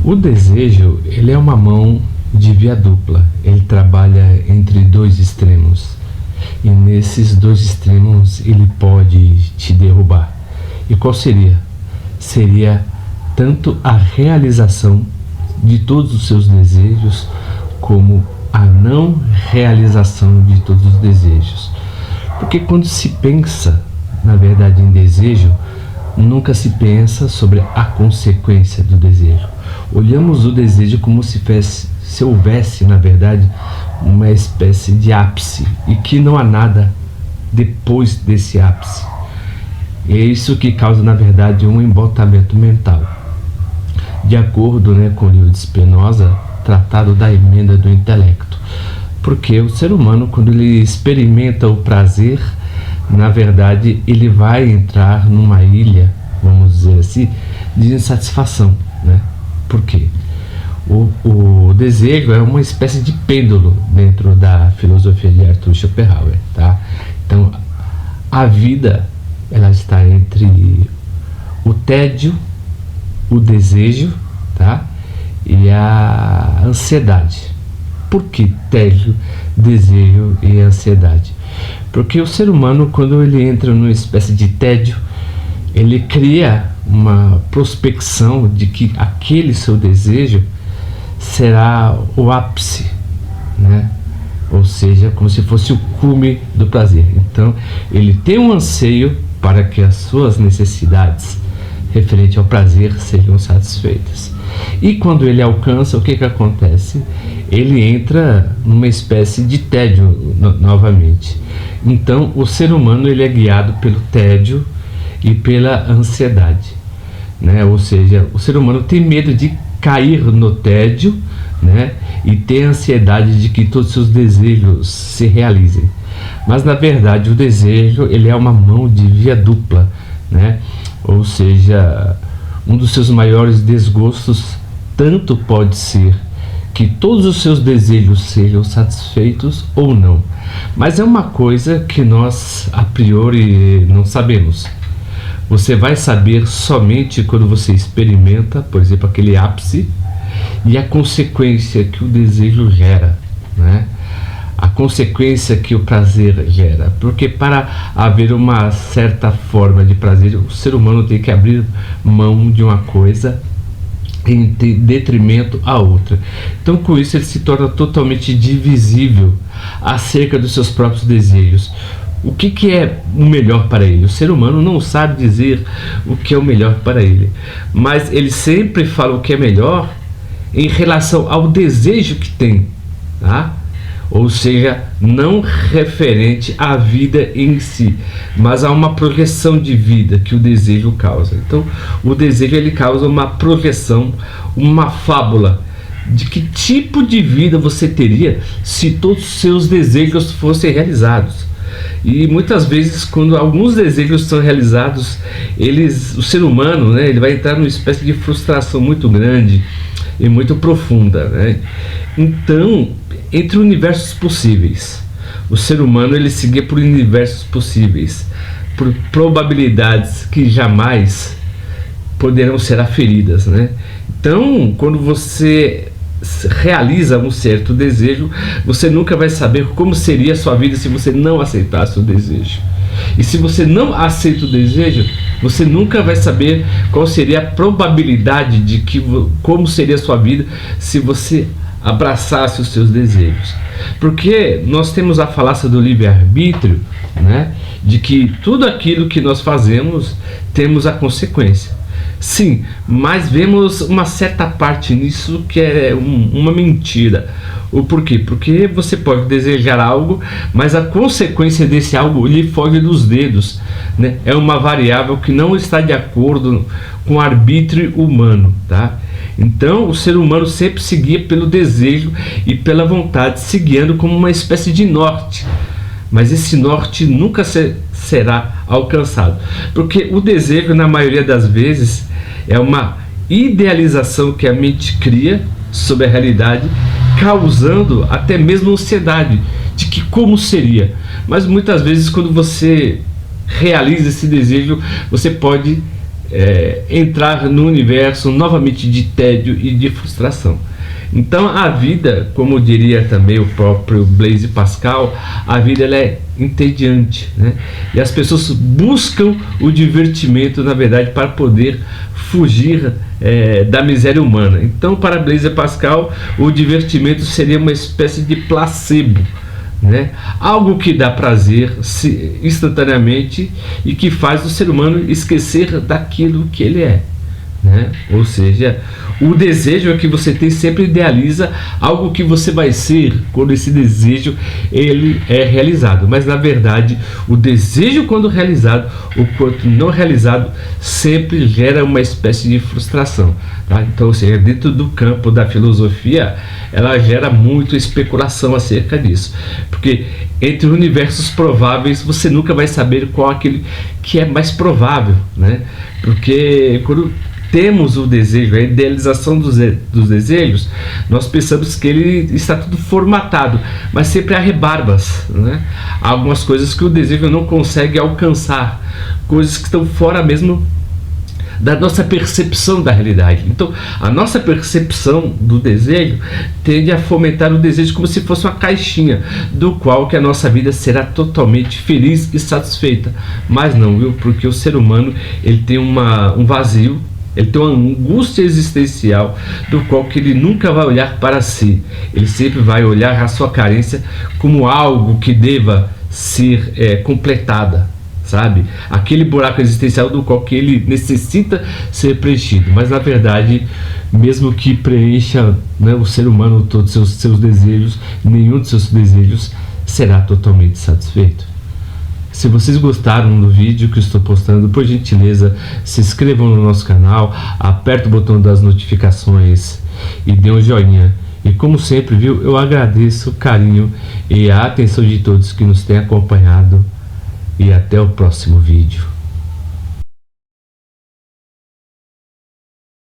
O desejo, ele é uma mão de via dupla. Ele trabalha entre dois extremos. E nesses dois extremos ele pode te derrubar. E qual seria? Seria tanto a realização de todos os seus desejos, como a não realização de todos os desejos. Porque quando se pensa, na verdade, em desejo, nunca se pensa sobre a consequência do desejo. Olhamos o desejo como se houvesse, na verdade, uma espécie de ápice, e que não há nada depois desse ápice. E é isso que causa, na verdade, um embotamento mental. De acordo, com o livro de Spinoza, Tratado da Emenda do Intelecto. Porque o ser humano, quando ele experimenta o prazer, na verdade, ele vai entrar numa ilha, vamos dizer assim, de insatisfação, Por quê? O desejo é uma espécie de pêndulo dentro da filosofia de Arthur Schopenhauer, tá? Então, a vida, ela está entre o tédio, o desejo, tá? E a ansiedade. Por que tédio, desejo e ansiedade? Porque o ser humano, quando ele entra numa espécie de tédio, ele cria uma prospecção de que aquele seu desejo será o ápice, Ou seja, como se fosse o cume do prazer. Então, ele tem um anseio para que as suas necessidades referente ao prazer sejam satisfeitas. E quando ele alcança, o que acontece? Ele entra numa espécie de tédio novamente. Então, o ser humano, ele é guiado pelo tédio e pela ansiedade, Ou seja, o ser humano tem medo de cair no tédio, e ter ansiedade de que todos os seus desejos se realizem. Mas, na verdade, o desejo, ele é uma mão de via dupla, Ou seja, um dos seus maiores desgostos tanto pode ser que todos os seus desejos sejam satisfeitos ou não. Mas é uma coisa que nós, a priori, não sabemos. Você vai saber somente quando você experimenta, por exemplo, aquele ápice e a consequência que o desejo gera, A consequência que o prazer gera. Porque para haver uma certa forma de prazer, o ser humano tem que abrir mão de uma coisa em detrimento à outra. Então, com isso, ele se torna totalmente divisível acerca dos seus próprios desejos. O que é o melhor para ele? O ser humano não sabe dizer o que é o melhor para ele, mas ele sempre fala o que é melhor em relação ao desejo que tem, tá? Ou seja, não referente à vida em si, mas a uma projeção de vida que o desejo causa. Então, o desejo, ele causa uma projeção, uma fábula de que tipo de vida você teria se todos os seus desejos fossem realizados. E muitas vezes, quando alguns desejos são realizados, o ser humano, ele vai entrar numa espécie de frustração muito grande e muito profunda, Então, entre universos possíveis, o ser humano, ele se guia por universos possíveis, por probabilidades que jamais poderão ser aferidas, Então, quando você realiza um certo desejo, você nunca vai saber como seria a sua vida se você não aceitasse o desejo. E se você não aceita o desejo, você nunca vai saber qual seria a probabilidade de como seria a sua vida se você abraçasse os seus desejos. Porque nós temos a falácia do livre-arbítrio, de que tudo aquilo que nós fazemos, temos a consequência. Sim, mas vemos uma certa parte nisso que é uma mentira. O porquê? Porque você pode desejar algo, mas a consequência desse algo lhe foge dos dedos, É uma variável que não está de acordo com o arbítrio humano, tá? Então, o ser humano sempre se guia pelo desejo e pela vontade, se guiando como uma espécie de norte. Mas esse norte nunca será alcançado, porque o desejo, na maioria das vezes, é uma idealização que a mente cria sobre a realidade, causando até mesmo ansiedade de que como seria. Mas muitas vezes, quando você realiza esse desejo, você pode entrar no universo novamente de tédio e de frustração. Então a vida, como diria também o próprio Blaise Pascal, a vida ela é entediante, né? E as pessoas buscam o divertimento, na verdade, para poder fugir da miséria humana. Então, para Blaise Pascal, o divertimento seria uma espécie de placebo, né? Algo que dá prazer instantaneamente e que faz o ser humano esquecer daquilo que ele é, né? Ou seja, o desejo é que você tem, sempre idealiza algo que você vai ser quando esse desejo ele é realizado, mas na verdade o desejo, quando realizado ou quando não realizado, sempre gera uma espécie de frustração, tá? Então, ou seja, dentro do campo da filosofia, ela gera muito especulação acerca disso, porque entre universos prováveis você nunca vai saber qual aquele que é mais provável, né? Porque quando temos o desejo, a idealização dos desejos, nós pensamos que ele está tudo formatado, mas sempre há rebarbas, né? Há algumas coisas que o desejo não consegue alcançar, coisas que estão fora mesmo da nossa percepção da realidade. Então, a nossa percepção do desejo tende a fomentar o desejo como se fosse uma caixinha, do qual que a nossa vida será totalmente feliz e satisfeita. Mas não, viu? Porque o ser humano ele tem um vazio, ele tem uma angústia existencial, do qual que ele nunca vai olhar para si. Ele sempre vai olhar a sua carência como algo que deva ser completada, sabe? Aquele buraco existencial do qual que ele necessita ser preenchido. Mas na verdade, mesmo que preencha, né, o ser humano todos os seus desejos, nenhum de seus desejos será totalmente satisfeito. Se vocês gostaram do vídeo que eu estou postando, por gentileza, se inscrevam no nosso canal, aperta o botão das notificações e dê um joinha. E como sempre, viu, eu agradeço o carinho e a atenção de todos que nos têm acompanhado. E até o próximo vídeo.